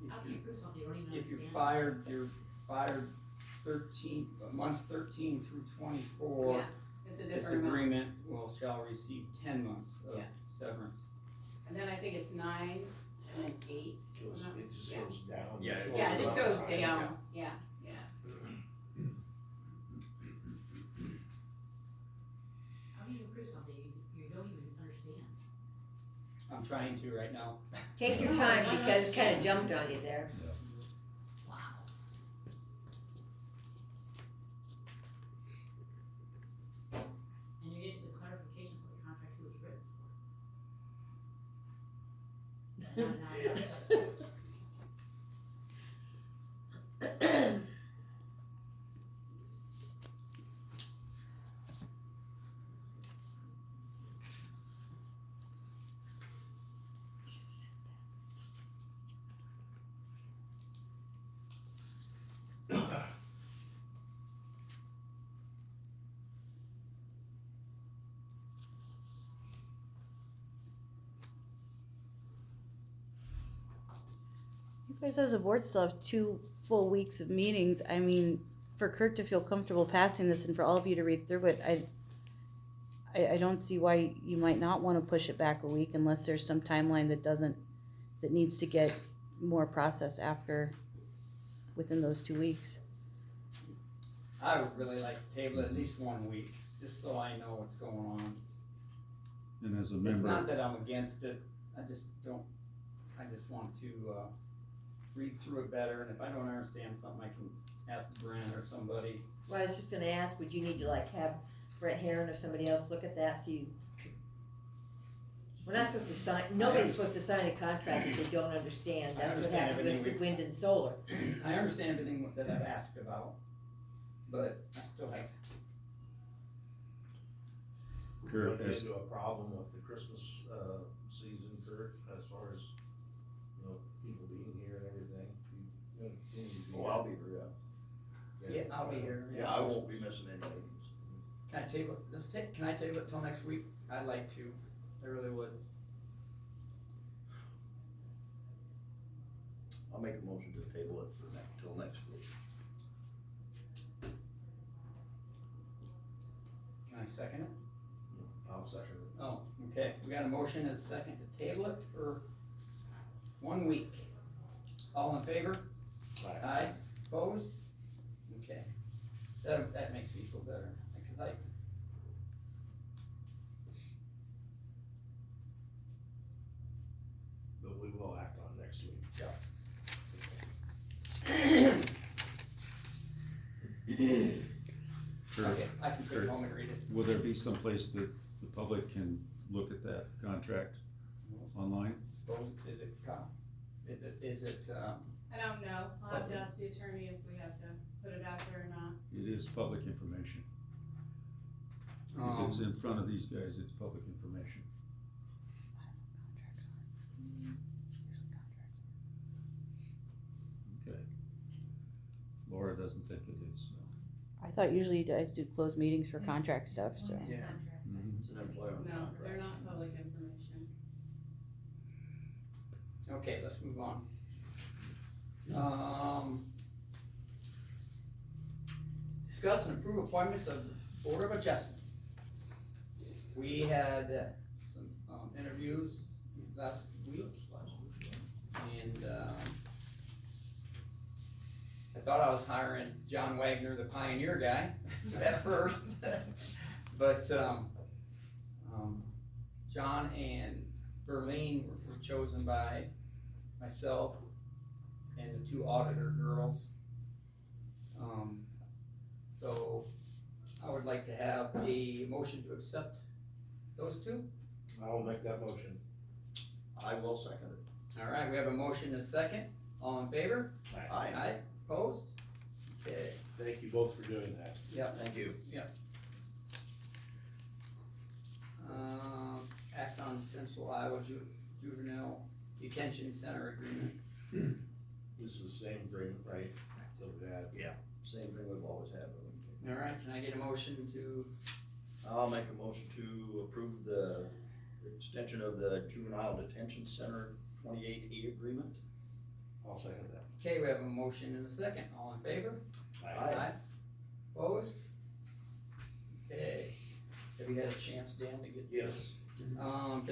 How can you prove something you don't even if understand? you're fired 13, months 13 through 24. yeah, it's a This different amount. agreement shall receive 10 months of Yeah. severance. And then I think it's 9 and then 8. It just Yeah. goes down. Yeah, it Yeah, it just goes down. down, yeah. How can you prove something you don't even understand? I'm trying to right now. Take your time because it kinda jumped on you there. Wow. And you're getting the clarification for the contract who it's written for. Now, You guys as a board still have 2 full weeks of meetings. I mean, for Kurt to feel comfortable passing this and for all of you to read through it, I don't see why you might not wanna push it back a week unless there's some timeline that needs to get more processed within those 2 weeks. I would really like to table it at least 1 week, just so I know what's going on. And as a It's member, not that I'm against it, I just want to, read through it better, and if I don't understand something, I can ask Brent or somebody. Well, I was just gonna ask, would you need to like have Brett Herron or somebody else look at that, so you. We're not supposed to sign, nobody's supposed to sign a contract if they don't understand, that's what understand happened with everything wind and solar. I understand everything that I've asked about, but I still have, Kurt, Run as, into a problem with the Christmas, season, Kurt, as far as, people being here and everything. You gonna continue to be Oh, here? I'll be here, yeah. yeah, I'll be here. Yeah, I won't be missing any meetings. Can I table it, can I table it till next week? I'd like to, I really would. I'll make a motion to table it till next week. I second it? I'll second it. Oh, okay, we got a motion and a second to table it for 1 week. All in favor? Aye. Opposed? Okay. That makes me feel better, because But we will act on next week. okay, I can take it home and read it. Will there be some place that the public can look at that contract online? Suppose, is it, I don't know, I'll have to ask the attorney if we have to put it out there or not. It is public information. If it's in front of these guys, it's public information. Okay. Laura doesn't think it is, so. I thought usually you guys do closed meetings for contract stuff, so. yeah. It's an employment No, contract. they're not public information. Okay, let's move on. Discuss and approve appointments of Board of Adjustments. We had some interviews last week, and I thought I was hiring John Wagner, the Pioneer guy, at first, but John and Berlin were chosen by myself and the 2 auditor girls. So I would like to have a motion to accept those 2. I will make that motion. I will second it. All right, we have a motion and a second. All in favor? Aye. Aye. Opposed? Okay. Thank you both for doing that. Yep. Thank you. Yep. Act on Central Iowa Juvenile Detention Center Agreement. This is the same agreement, right? So we had. Yeah, same thing we've always had. All right, can I get a motion to, I'll make a motion to approve the extension of the Juvenile Detention Center 28E agreement. I'll second that. okay, we have a motion and a second. All in favor? Aye. Opposed? Okay. Have you had a chance, Dan, to get? Yes. Can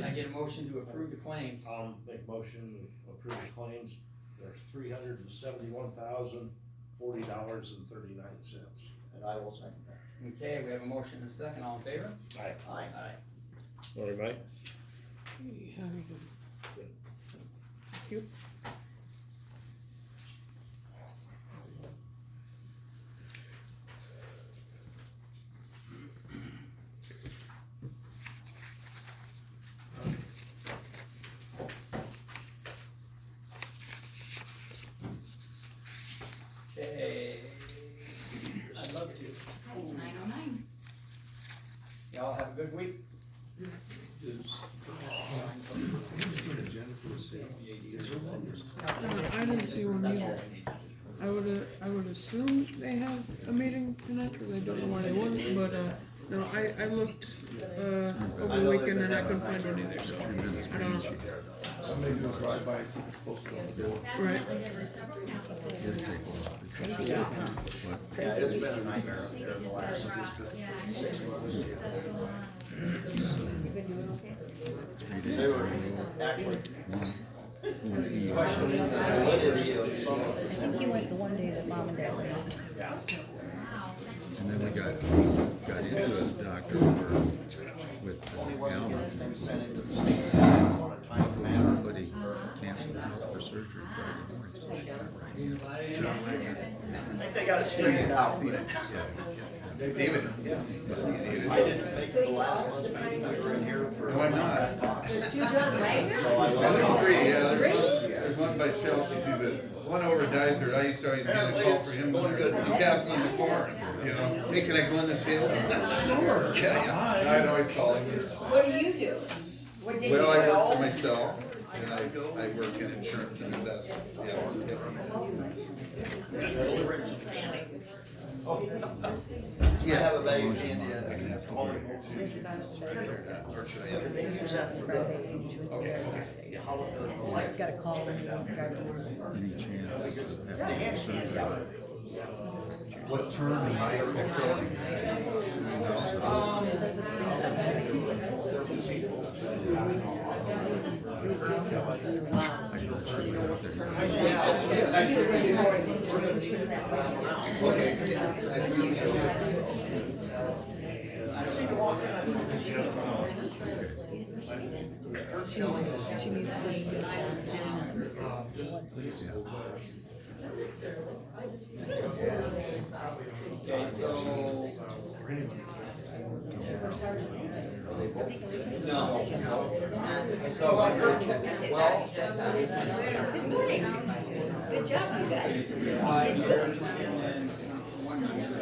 I get a motion to approve the claims? I'll make a motion to approve the claims. They're $371,040.39. And I will second that. Okay, we have a motion and a second. All in favor? Aye. Aye. Aye. Sorry, Mike. Okay. I'd love to. 9:09. Y'all have a good week. I didn't see one either. I would assume they have a meeting tonight, cause I don't know why they wouldn't, but, no, I looked, over the weekend and I couldn't find one either, so, I don't know. Somebody do a drive-by and see if it's posted on the bill. Right. Yeah, it's been a nightmare up there the last 6 months. They were actually questioning the validity of some of I think he went the one day that mom and dad went. Yeah. And then we got into a doctor with Only one Alma. thing sent into the state on a time manner. Somebody canceled out for surgery Friday morning, so she got right in. I think they got it straightened out. David. I didn't make the last month's meeting, we were in here for. No, I'm not. There's 2 John Wagners? So I There's was. 3, yeah, there's one by Chelsea too, but one over at Dyser, I used to always get a call for him when he cast on the corn, you know, hey, can I go in this field? Sure. Yeah, I'd always call him. What do you do? What did you do? Well, I work for myself, and I work in insurance and investments, yeah. I have a bag of candy and Or should I ask? they use that for the. Okay. Just got a call when he drive to work. Any chance of The hand candy out of it. What term am I fulfilling? She needs to Okay, so. No. So, well. Good morning. Good job, you guys. You did 5 good. years and then 1 year.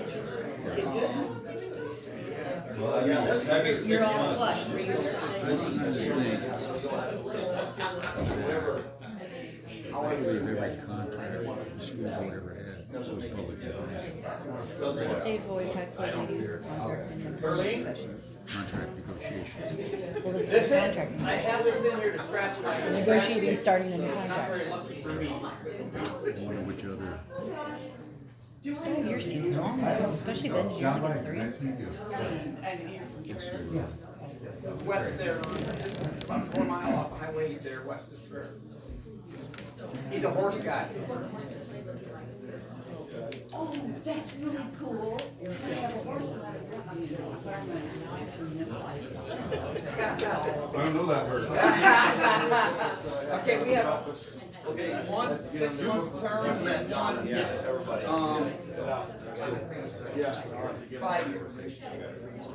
Did good. Well, yeah, this might be 6 You're all months. flush. Were you- Whoever, I believe every contract the school board ever had was public information. They've always had closed meetings for contract and Early? sessions. Contract negotiations. Well, this is Listen, contract. I have this in here to scratch my. Negotiating starting a new Not contract. very lucky for me. I wonder which other. 5 years seems long, though, especially the engineering is 3. West there, about 4 mile off the highway there, west of Trip. He's a horse guy. Oh, that's really cool. I have a horse. I don't know that word. Okay, we have okay, one 6-month term. you've met Donna, yes, everybody. 5 years.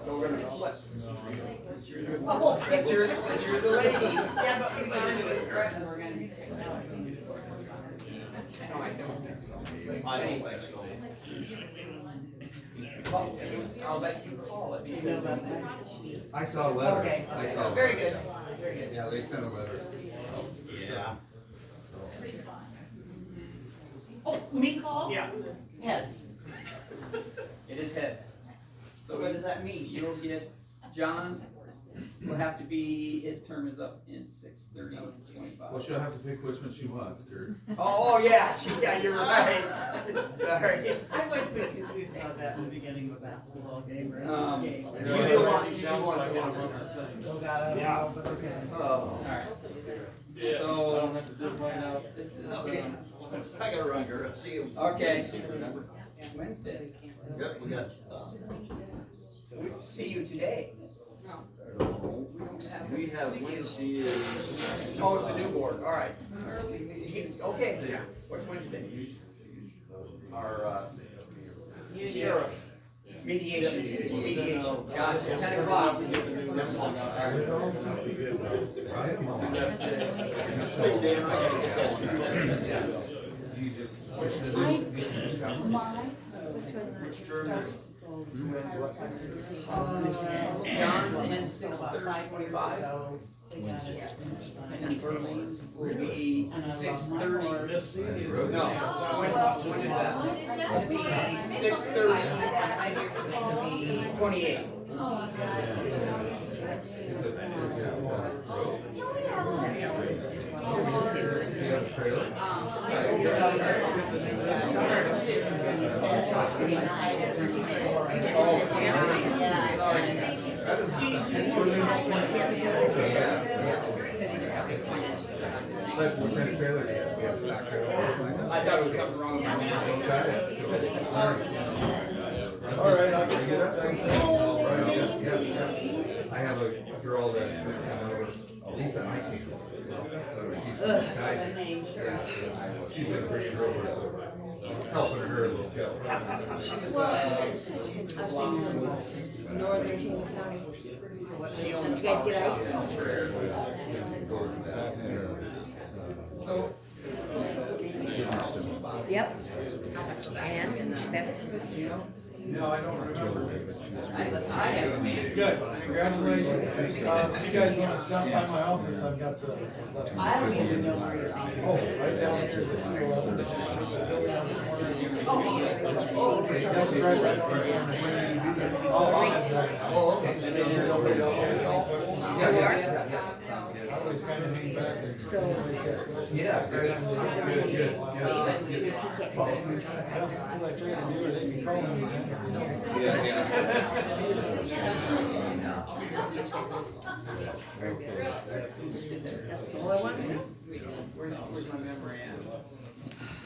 So we're gonna flip. Oh, Since you're the lady. Yeah, but we gotta do it correct, and we're gonna. No, I don't. I don't think so. I'll let you call it. You know about that? I saw a letter. Okay, I saw a very letter. good, very good. Yeah, they sent a letter. Yeah. Oh, me call? Yeah, Heads. it is heads. So what does that mean? You'll get, John will have to be, his term is up in 6/30/25. Well, she'll have to pick which one she wants, Kurt. Oh, yeah, you're right. Sorry. I always been confused about that in the beginning of a basketball game or any game. You do want, Yeah. Okay. Oh, alright. yeah. So, this is, Okay. I gotta run, girl. See you. okay. Wednesday. Yep, we got, We see you today. we have Wednesday is. Oh, it's a new board, alright. Okay, what's Wednesday? Our, Sheriff. Mediation, gotcha, 10 o'clock. say, Dan, I gotta get going. John's in 6/30/25. And Berlin will be 6:30. No, when is that? It'll be 6:30. 28. I thought it was something wrong with my map. All right, I'll get it up. I have a girl that's been coming over, Lisa Eiching. She's from Kaiser. Yeah, she's been a pretty girl, so helping her a little bit. Northern King County. Did you guys get ice? So, Yep. And better? No, I don't remember. I have a man. Good, congratulations. If you guys want to stop by my office, I've got the. I don't even know where you're from. Oh, right down here, the 211. Oh, Okay, that's right, right over there. Oh, okay. And then there's nobody else here? Yeah, yeah. I always kind of hang back. So. Yeah. Good, good. Yeah. That's all I wanted to know. Where's my memory at?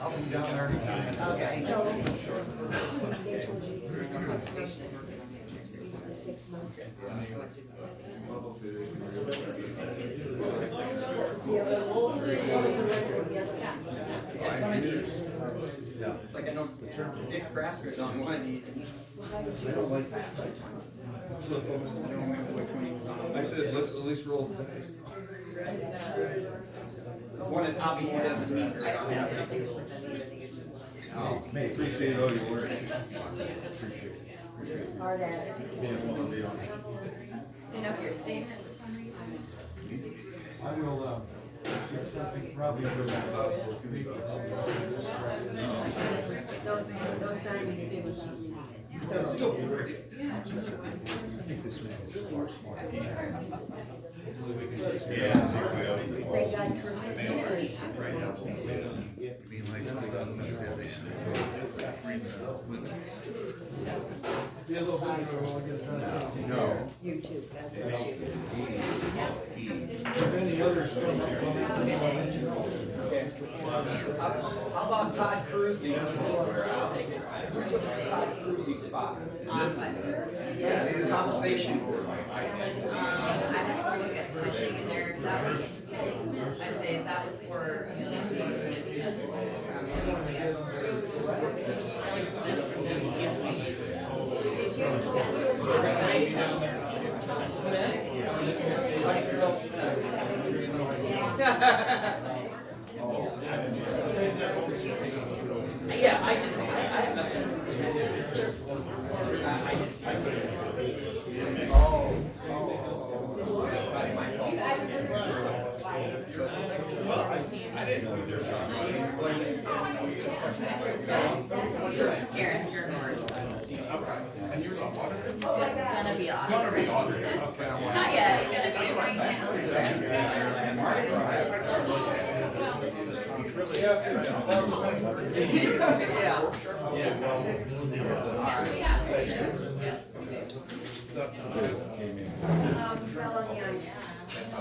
I'll be down there anytime. Okay, so, they told you the 6 months. Yeah, but we'll see. Yeah, some of these, like I know Dick Crafter's on one, I don't like that. I don't remember which one he was on. I said, let's at least roll the dice. It's one that obviously doesn't mean. Oh, man, appreciate all your work. Appreciate it. Hard at it. Yes, well, be on it. You know, if you're saying it for some reason. I will, get something probably for No signing if it was on you. Don't worry. I think this man is far smarter. Yeah. Thank God Kirk is Being like, they got them instead, they Be a little bit, we'll get it done. No. You too, God bless you. If any others come up, I'll let you know. How about Todd Cruzy? Who took Todd Cruzy's spot? Yeah, compensation board. I have to look at, I think in there, that was Kelly Smith, I say that was for Kelly Smith from WCF. Kelly Smith from WCF. Yeah, I have nothing. I didn't know there was. Karen, you're Norris. And yours on water? Gonna be auditor. Not yet, he's gonna say it right now. Yeah. Felony on